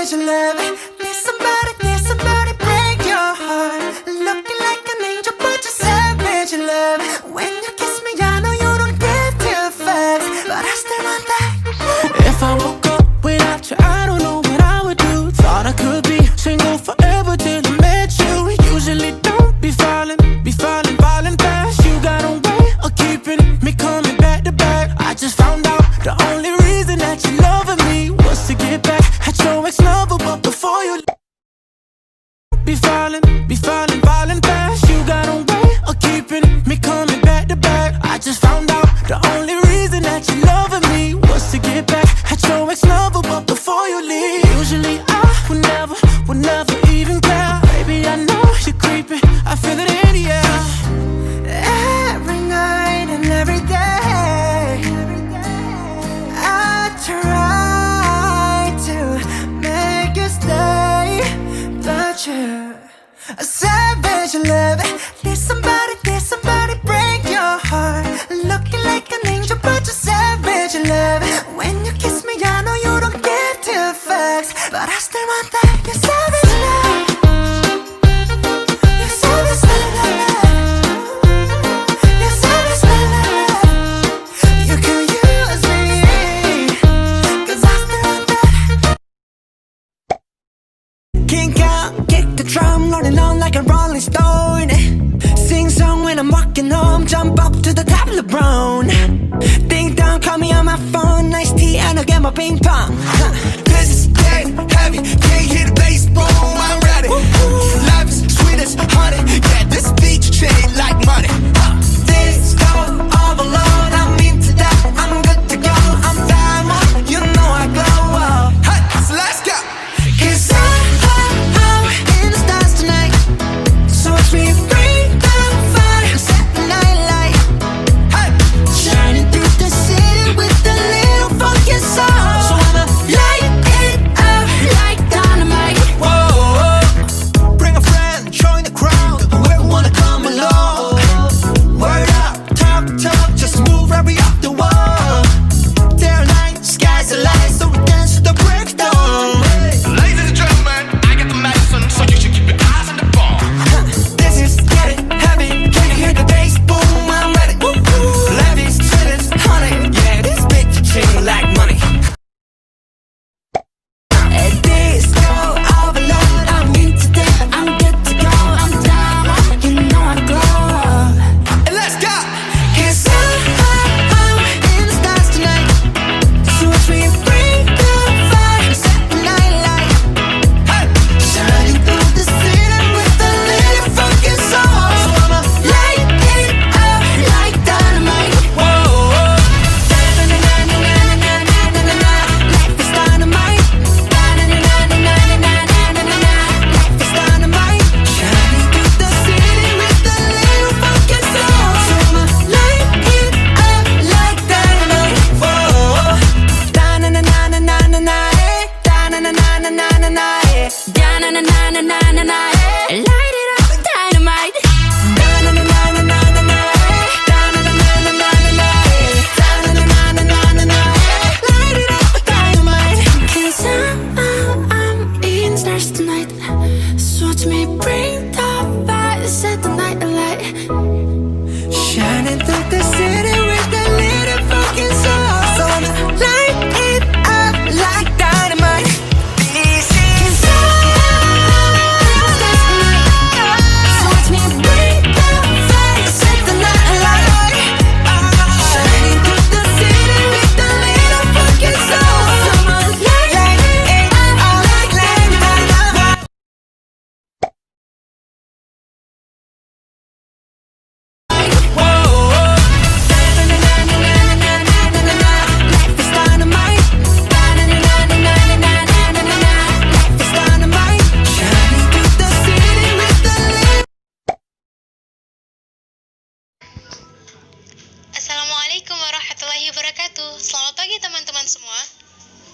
savage love. Did somebody break your heart? Looking like an angel, but you're savage love. When you kiss me, I know you don't give two fucks, but I still want that. If I woke up without you, I don't know what I would do. Thought I could be single forever till I met you. Usually don't be falling fast. You got a way of keeping me coming back to back. I just found out the only reason that you loving me was to get back at your ex-lover. But before you be falling fast. You got a way of keeping me coming back to back. I just found out the only reason that you loving me was to get back at your ex-lover. But before you leave, usually I would never even care. Baby, I know you're creeping, I feel it in the air. Every night and every day, I try to make you stay, but you're a savage love. Did somebody break your heart? Looking like an angel, but you're savage love. When you kiss me, I know you don't give two fucks, but I still want that. You're savage love. You're savage love. You're savage love. You can use me, 'cause I still want that. Kink out, kick the drum, rolling on like a rolling stone. Sing song when I'm walking home, jump up to the top of the brown. Ding dong, call me on my phone, nice tea and I'll get my ping pong. This is getting heavy, can't hear the bass, boom, I'm ready. Life is sweet as honey, yeah, this beat chain like money. This go overload, I'm into that, I'm good to go, I'm diamond, you know I glow up. Hey, so let's go. 'Cause I'm in the stars tonight, so watch me bring the fire, set the night light. Hey, shining through the city with a little funky soul. So I'ma light it up like dynamite. Whoa, bring a friend, join the crowd, whoever wanna come along. Word up, talk, just move right up the wall. Day or night, sky's the light, so we dance to the break of dawn. Ladies and gentlemen, I got the medicine, so you should keep your eyes on the ball. This is getting heavy, can you hear the bass? Boom, I'm ready. Levies, sweetest honey, yeah, this bitch chain like money. Disco overload, I'm into that, I'm good to go, I'm down, you know I glow. And let's go. 'Cause I'm in the stars tonight, so watch me bring the fire, set the night light. Hey, shining through the city with a little funky soul. So I'ma light it up like dynamite. Whoa, na-na-na-na-na-na-na-na-na-na. Life is dynamite. Na-na-na-na-na-na-na-na-na-na. Life is dynamite. Shining through the city with a little funky soul. So I'ma light it up like dynamite. Whoa, da-na-na-na-na-na-na, eh. Da-na-na-na-na-na-na, eh. Da-na-na-na-na-na-na, eh. Light it up with dynamite. Da-na-na-na-na-na-na, eh. Da-na-na-na-na-na-na, eh. Da-na-na-na-na-na-na, eh. Light it up with dynamite. 'Cause I'm in stars tonight, so watch me bring the fire, set the night alight. Shining through the city with a little fucking soul. So I'ma light it up like dynamite. This is so watch me bring the fire, set the night alight. Shining through the city with a little fucking soul. So I'ma light it up like dynamite. Whoa, na-na-na-na-na-na-na-na-na. Life is dynamite. Na-na-na-na-na-na-na-na-na. Life is dynamite. Shining through the city with a little. Assalamualaikum warahmatullahi wabarakatuh. Selamat pagi teman-teman semua.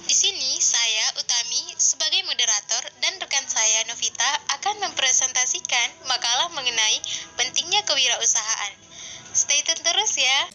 Di sini saya Utami sebagai moderator dan rekan saya Novita akan mempresentasikan makalah mengenai pentingnya kewirausahaan. Stay tune terus ya.